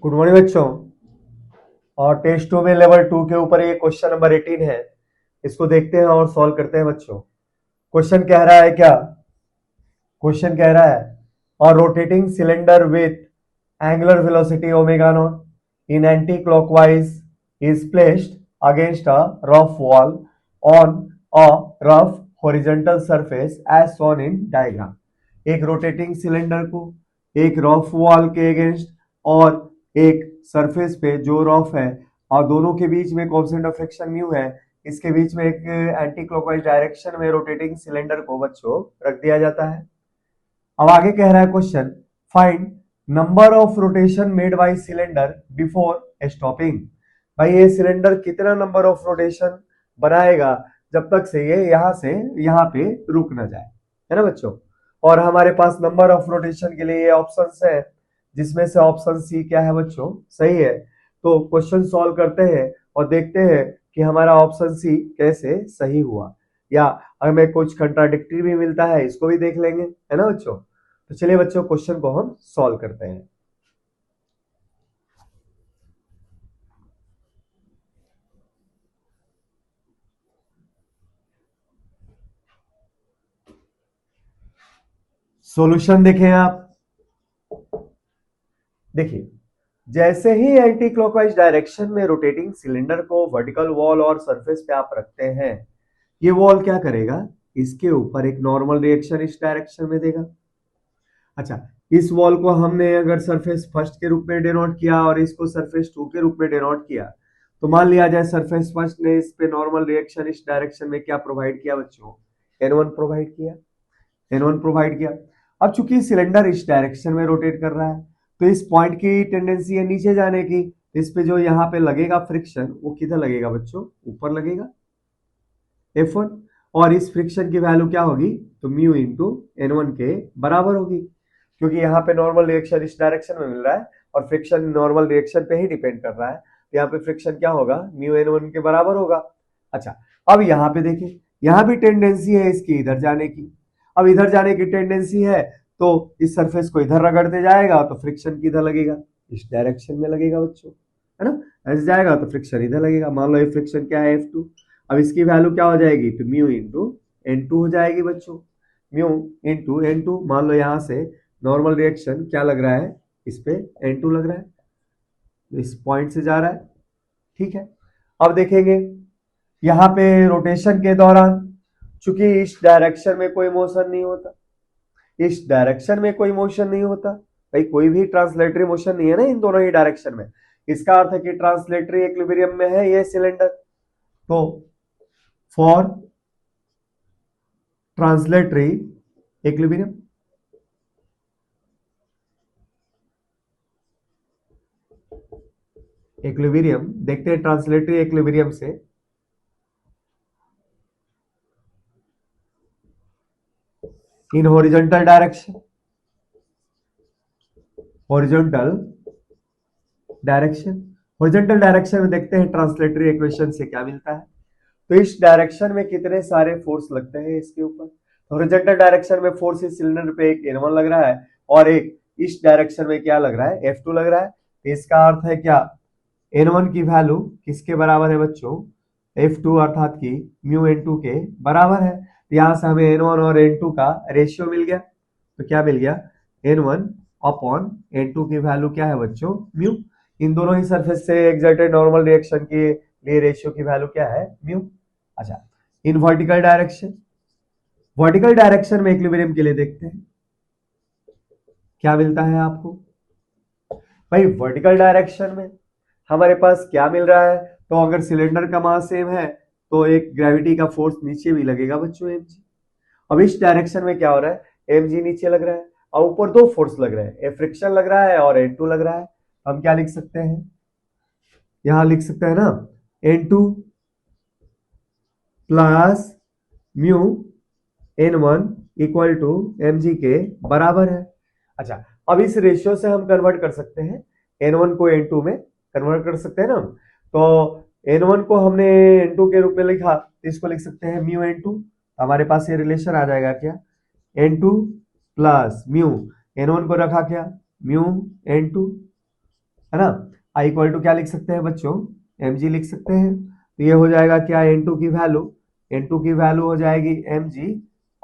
Good morning बच्चों। और test 2 में लेवल 2 के ऊपर ये क्वेश्चन नंबर 18 है। इसको देखते हैं और सॉल्व करते हैं बच्चों। क्वेश्चन कह रहा है क्या? क्वेश्चन कह रहा है और rotating cylinder with angular velocity omega naught in anti clockwise is placed against a rough wall on a rough horizontal surface as shown in diagram. एक रोटेटिंग सिलेंडर को एक रफ वॉल के अगेंस्ट और एक सरफेस पे जो rough है और दोनों के बीच में कांस्टेंट ऑफ फ्रिक्शन म्यू है, इसके बीच में एक एंटी क्लॉकवाइज डायरेक्शन में रोटेटिंग सिलेंडर को बच्चों रख दिया जाता है। अब आगे कह रहा है question, find number of rotation made by cylinder before stopping. भाई ये सिलेंडर कितना नंबर ऑफ रोटेशन बनाएगा जब तक से ये यहां से यहां पे रुक ना जाए, है ना बच्चों। और हमारे पास नंबर ऑफ रोटेशन के लिए ये ऑप्शंस है, जिसमें से ऑप्शन सी क्या है बच्चों, सही है। तो क्वेश्चन सॉल्व करते हैं और देखते हैं कि हमारा ऑप्शन सी कैसे सही हुआ, या हमें कुछ कंट्राडिक्टरी भी मिलता है, इसको भी देख लेंगे, है ना बच्चों। तो चलिए बच्चों क्वेश्चन को हम सॉल्व करते हैं। सॉल्यूशन देखें आप। देखिए, जैसे ही एंटी क्लॉकवाइज डायरेक्शन में रोटेटिंग सिलेंडर को वर्टिकल वॉल और सरफेस पे आप रखते हैं, ये वॉल क्या करेगा, इसके ऊपर एक नॉर्मल रिएक्शन इस डायरेक्शन में देगा। अच्छा, इस वॉल को हमने अगर सरफेस फर्स्ट के रूप में डिनोट किया और इसको सरफेस 2 के रूप में डिनोट किया, तो मान लिया जाए सरफेस फर्स्ट ने इस पे नॉर्मल रिएक्शन इस डायरेक्शन में क्या प्रोवाइड किया बच्चों, N1 प्रोवाइड किया, N1 प्रोवाइड किया। अब चूंकि सिलेंडर इस डायरेक्शन में रोटेट कर रहा है, तो इस पॉइंट की टेंडेंसी है नीचे जाने की। इस पे जो यहाँ पे लगेगा फ्रिक्शन, वो किधर लगेगा बच्चों, ऊपर लगेगा, F1। और इस फ्रिक्शन की वैल्यू क्या होगी, तो म्यू इंटू N1 के बराबर होगी, क्योंकि यहाँ पे नॉर्मल रिएक्शन इस डायरेक्शन में मिल रहा है और फ्रिक्शन नॉर्मल रिएक्शन पे ही डिपेंड कर रहा है। तो यहाँ पे फ्रिक्शन क्या होगा, म्यू N1 के बराबर होगा। अच्छा, अब यहाँ पे देखिए, यहाँ भी टेंडेंसी है इसकी इधर जाने की। अब इधर जाने की टेंडेंसी है तो इस सरफेस को इधर रगड़ते जाएगा तो फ्रिक्शन किधर लगेगा, इस डायरेक्शन में लगेगा बच्चों, है ना। ऐसे जाएगा तो फ्रिक्शन इधर लगेगा। मान लो ये फ्रिक्शन क्या है, F2। अब इसकी वैल्यू क्या हो जाएगी, तो म्यू इंटू N2 हो जाएगी बच्चों। म्यू इंटू N2, मान लो यहां से नॉर्मल रिएक्शन क्या लग रहा है, इस पे N2 लग रहा है, इस पॉइंट से जा रहा है, ठीक है। अब देखेंगे यहाँ पे रोटेशन के दौरान, चूंकि इस डायरेक्शन में कोई मोशन नहीं होता, इस डायरेक्शन में कोई मोशन नहीं होता, भाई कोई भी ट्रांसलेटरी मोशन नहीं है ना इन दोनों ही डायरेक्शन में। इसका अर्थ है कि ट्रांसलेटरी इक्विलिब्रियम में है ये सिलेंडर। तो फॉर ट्रांसलेटरी इक्विलिब्रियम, इक्विलिब्रियम देखते हैं ट्रांसलेटरी इक्विलिब्रियम से। In horizontal direction, horizontal direction, horizontal direction में देखते हैं ट्रांसलेटरी इक्वेशन से क्या मिलता है। तो इस डायरेक्शन में कितने सारे फोर्स लगते हैं इसके ऊपर। हॉरिजॉन्टल डायरेक्शन में फोर्स इस सिलेंडर पे एक N1 लग रहा है और एक इस डायरेक्शन में क्या लग रहा है, F2 लग रहा है। तो इसका अर्थ है क्या, N1 की वैल्यू किसके बराबर है बच्चों, F2 अर्थात की म्यू N2 के बराबर है। तो यहां से हमें N1 और N2 का रेशियो मिल गया। तो क्या मिल गया, N1 अपॉन N2 की वैल्यू क्या है बच्चों, म्यू। इन दोनों ही सरफेस से एक्सर्टेड नॉर्मल रिएक्शन के लिए रेशियो की वैल्यू क्या है, म्यू। अच्छा, in vertical direction, vertical direction में इक्विलिब्रियम के लिए देखते हैं क्या मिलता है आपको। भाई वर्टिकल डायरेक्शन में हमारे पास क्या मिल रहा है, तो अगर सिलेंडर का मास सेम है तो एक ग्रेविटी का फोर्स नीचे भी लगेगा बच्चों, mg। अब इस डायरेक्शन में क्या हो रहा है, mg नीचे लग रहा है और ऊपर दो फोर्स लग रहे हैं, एक फ्रिक्शन लग रहा है और N2 लग रहा है। हम क्या लिख सकते हैं, यहां लिख सकते हैं ना, N2 plus mu N1 equal to mg के बराबर है। अच्छा, अब इस रेशियो से हम कन्वर्ट कर सकते हैं, N1 को N2 में कन्वर्ट कर सकते हैं ना। तो N1 को हमने N2 के रूप में लिखा, तो इसको लिख सकते हैं म्यू N2। हमारे पास ये रिलेशन आ जाएगा क्या, N2 प्लस म्यू, N1 को रखा क्या, म्यू N2 है ना। आई इक्वल टू क्या लिख सकते हैं बच्चों, mg लिख सकते हैं। तो ये हो जाएगा क्या, n2 की वैल्यू हो जाएगी mg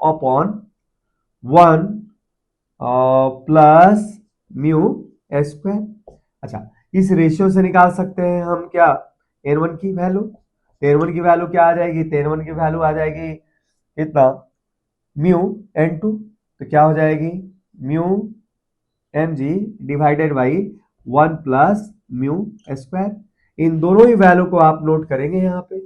upon 1 plus mu square. अच्छा, इस रेशियो से निकाल सकते हैं हम क्या, n1 की वैल्यू। n1 की वैल्यू क्या आ जाएगी, n1 की वैल्यू आ जाएगी कितना, म्यू n2। तो क्या हो जाएगी, mu mg divided by 1 plus mu square. इन दोनों ही वैल्यू को आप नोट करेंगे यहाँ पे।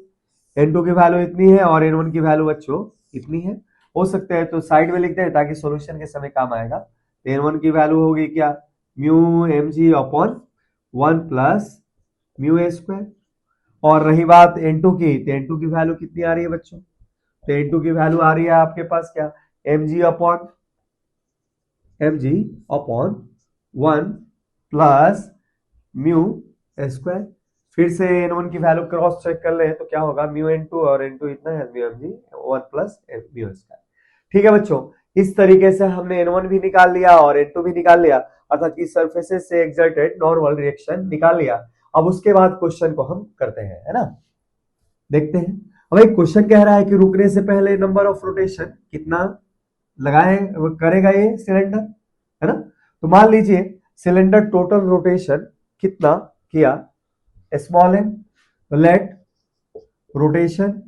n2 की वैल्यू इतनी है और n1 की वैल्यू बच्चों इतनी है। हो सकते हैं तो साइड में लिख दें ताकि सॉल्यूशन के समय काम आएगा। n1 की वैल्यू होगी क्या, mu mg upon 1 plus mu square. और रही बात n2 की, तो n2 की वैल्यू कितनी आ रही है बच्चों, तो n2 की वैल्यू आ रही है आपके पास क्या, mg upon 1 plus mu square. फिर से n1 की वैल्यू क्रॉस चेक कर ले तो क्या होगा, म्यू n2 और n2 इतना है, mu mg 1 plus mu square. ठीक है बच्चों, इस तरीके से हमने n1 भी निकाल लिया और n2 भी निकाल लिया, अर्थात कि सरफेसेस से एक्सर्टेड नॉर्मल रिएक्शन निकाल लिया। अब उसके बाद क्वेश्चन को हम करते हैं, है ना। देखते हैं। अब एक क्वेश्चन कह रहा है कि रुकने से पहले नंबर ऑफ रोटेशन कितना लगाए करेगा ये सिलेंडर, है ना। तो मान लीजिए सिलेंडर टोटल रोटेशन कितना किया, small m. Let rotation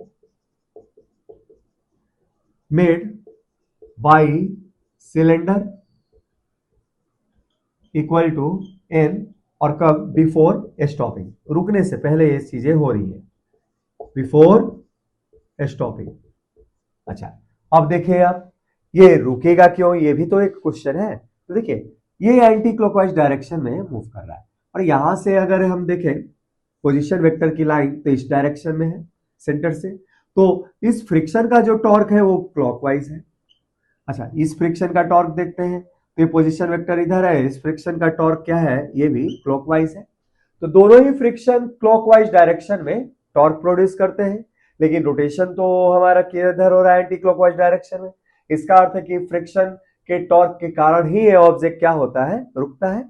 made by cylinder equal to n, और कब, बिफोर स्टॉपिंग, रुकने से पहले ये चीजें हो रही है, बिफोर स्टॉपिंग। अच्छा, अब देखिए आप, ये रुकेगा क्यों, ये भी तो एक क्वेश्चन है। तो देखिए ये एंटी क्लॉकवाइज डायरेक्शन में मूव कर रहा है, और यहां से अगर हम देखें पोजीशन वेक्टर की लाइन तो इस डायरेक्शन में है सेंटर से, तो इस फ्रिक्शन का जो टॉर्क है वो क्लॉकवाइज है। अच्छा, इस फ्रिक्शन का टॉर्क देखते हैं, तो ये पोजीशन वेक्टर इधर है, इस फ्रिक्शन का टॉर्क क्या है, ये भी क्लॉकवाइज है। तो दोनों ही फ्रिक्शन क्लॉकवाइज डायरेक्शन में टॉर्क प्रोड्यूस करते हैं, लेकिन रोटेशन तो हमारा किधर हो रहा है, एंटी क्लॉकवाइज डायरेक्शन में। इसका अर्थ है कि फ्रिक्शन के टॉर्क के कारण ही ये ऑब्जेक्ट क्या होता है, रुकता है।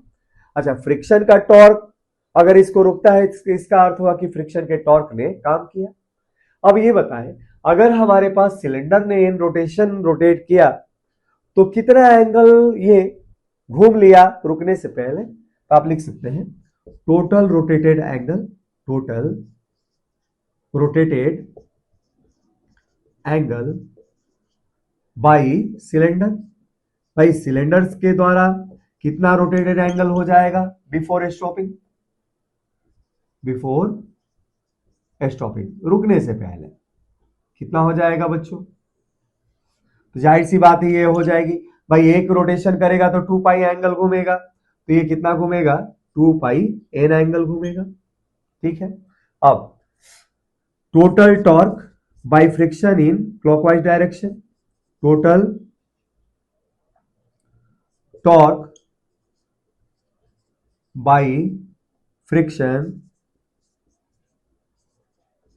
अच्छा, फ्रिक्शन का टॉर्क अगर इसको रुकता है, इसका अर्थ हुआ कि फ्रिक्शन के टॉर्क ने काम किया। अब ये बताएं, अगर हमारे पास सिलेंडर ने इन रोटेशन रोटेट किया तो कितना एंगल ये घूम लिया रुकने से पहले, तो आप लिख सकते हैं total rotated angle, total rotated angle by cylinder. भाई सिलेंडर के द्वारा कितना रोटेटेड एंगल हो जाएगा बिफोर स्टॉपिंग, बिफोर स्टॉपिंग, रुकने से पहले कितना हो जाएगा बच्चों, तो जाहिर सी बात है ये हो जाएगी। भाई एक रोटेशन करेगा तो 2 पाई एंगल घूमेगा, तो ये कितना घूमेगा, 2 पाई एन एंगल घूमेगा। ठीक है, अब total torque by friction in clockwise direction, total torque by friction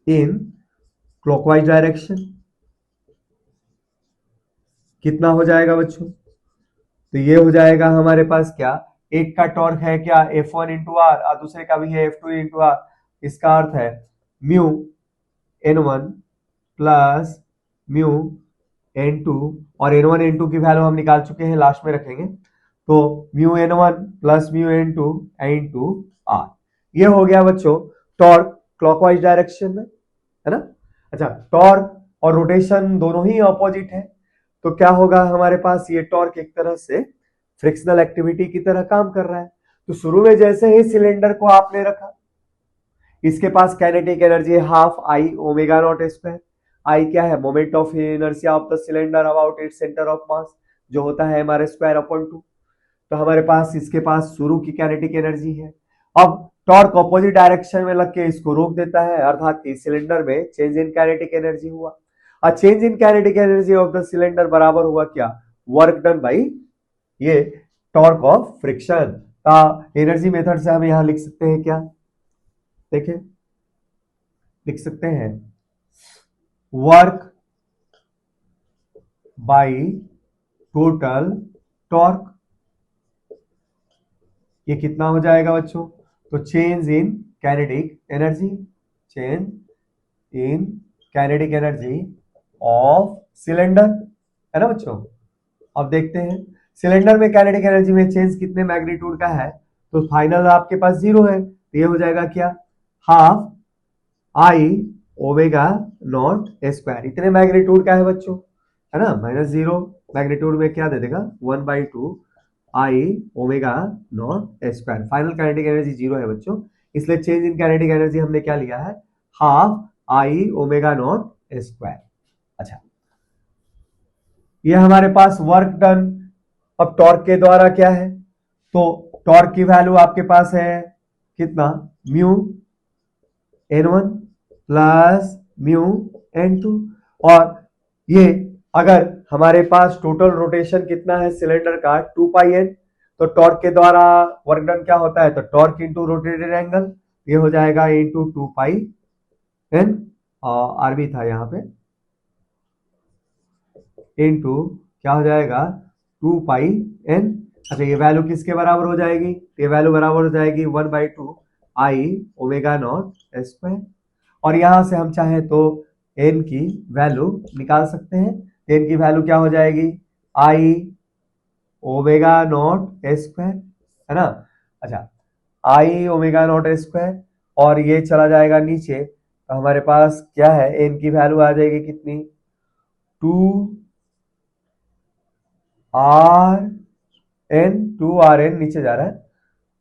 in clockwise direction कितना हो जाएगा बच्चों, तो ये हो जाएगा हमारे पास क्या, एक का टॉर्क है क्या F1 इंटू आर और दूसरे का भी है F2 इंटू आर। इसका अर्थ है mu N1 plus mu N2, और N1 N2 की वैल्यू हम निकाल चुके हैं, लास्ट में रखेंगे। तो mu N1 plus mu N2 into r, ये हो गया बच्चों टॉर्क क्लॉकवाइज डायरेक्शन में, है ना। अच्छा, टॉर्क और रोटेशन दोनों ही ऑपोजिट है, तो क्या होगा हमारे पास, ये टॉर्क एक तरह से फ्रिक्शनल एक्टिविटी की तरह काम कर रहा है। तो शुरू में जैसे ही सिलेंडर को आपने रखा, इसके पास kinetic energy half I omega not square. I क्या है, moment of inertia of the cylinder about its centre of mass, जो होता है हमारे स्क्वायर अपॉन 2। तो हमारे पास इसके पास शुरू की काइनेटिक एनर्जी है। अब टॉर्क ऑपोजिट डायरेक्शन में लग के इसको रोक देता है, अर्थात कि सिलेंडर में चेंज इन काइनेटिक एनर्जी हुआ। और change in kinetic energy of the cylinder बराबर हुआ क्या, वर्क डन बाई ये टॉर्क ऑफ फ्रिक्शन। का एनर्जी मेथड से हम यहां लिख सकते हैं क्या, देखें, लिख सकते हैं वर्क बाय टोटल टॉर्क। ये कितना हो जाएगा बच्चों, तो change in kinetic energy, change in kinetic energy of cylinder, है ना बच्चों। अब देखते हैं सिलेंडर में काइनेटिक एनर्जी में चेंज कितने मैग्नीट्यूड का है, तो फाइनल आपके पास 0 है, तो ये हो जाएगा क्या, half I omega not square, इतने मैग्नीट्यूड का है बच्चों, है ना। -0 मैग्नीट्यूड में क्या दे देगा, 1/2 I omega not square. Final kinetic energy 0 है बच्चों, इसलिए चेंज इन काइनेटिक एनर्जी हमने क्या लिया है, half I omega not square. अच्छा, ये हमारे पास वर्क डन। अब टॉर्क के द्वारा क्या है, तो टॉर्क की वैल्यू आपके पास है कितना, mu n1 plus mu n2। और ये अगर हमारे पास टोटल रोटेशन कितना है सिलेंडर का 2πn, तो टॉर्क के द्वारा वर्क डन क्या होता है, तो टॉर्क इंटू रोटेटेड एंगल, ये हो जाएगा इंटू 2πn, आरबी था यहाँ पे, इंटू क्या हो जाएगा 2πn। अच्छा, ये वैल्यू किसके बराबर हो जाएगी, ये वैल्यू बराबर हो जाएगी 1/2 आई ओमेगा नॉट स्क्वायर। और यहां से हम चाहे तो n की वैल्यू निकाल सकते हैं, n की वैल्यू क्या हो जाएगी, आई ओमेगा नॉट स्क्वायर, है ना। अच्छा, आई ओमेगा नॉट स्क्वायर, और ये चला जाएगा नीचे, तो हमारे पास क्या है, n की वैल्यू आ जाएगी कितनी, 2rn नीचे जा रहा है,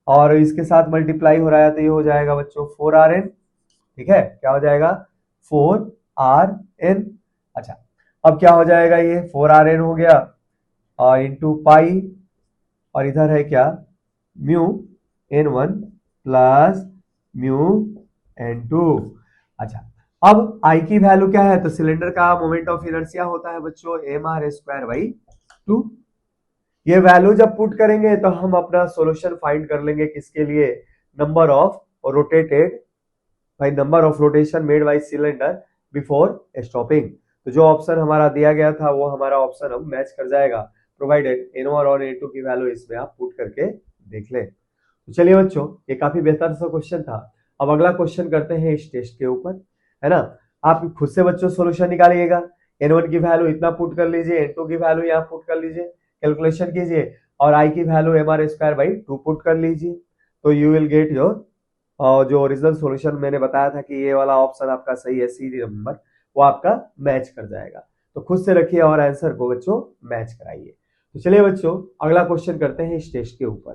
और इसके साथ मल्टीप्लाई हो रहा है, तो ये हो जाएगा बच्चों 4rn, ठीक है, क्या हो जाएगा 4rn। अच्छा, अब क्या हो जाएगा, ये 4rn हो गया और इंटू पाई, और इधर है क्या, mu n1 plus mu n2। अच्छा, अब आई की वैल्यू क्या है, तो सिलेंडर का मोमेंट ऑफ इनर्शिया होता है बच्चों mr²/2। ये वैल्यू जब पुट करेंगे तो हम अपना सॉल्यूशन फाइंड कर लेंगे, किसके लिए, number of rotated by number of rotation made by cylinder before stopping. तो जो ऑप्शन हमारा दिया गया था वो हमारा ऑप्शन अब मैच कर जाएगा, प्रोवाइडेड n1 और n2 की वैल्यू इसमें आप पुट करके देख लें। तो चलिए बच्चों, ये काफी बेहतर सा क्वेश्चन था। अब अगला क्वेश्चन करते हैं इस टेस्ट के ऊपर, है ना। आप खुद से बच्चों सॉल्यूशन निकालिएगा, n1 की वैल्यू इतना पुट कर लीजिए, n2 की वैल्यू यहाँ पुट कर लीजिए, कैलकुलेशन कीजिए, और आई की वैल्यू mr²/2 पुट कर लीजिए, तो यू विल गेट योर जो ओरिजिनल सॉल्यूशन मैंने बताया था कि ये वाला ऑप्शन आपका सही है, सी नंबर, वो आपका मैच कर जाएगा। तो खुद से रखिए और आंसर को बच्चों मैच कराइए। तो चलिए बच्चों, अगला क्वेश्चन करते हैं इस टेस्ट के ऊपर।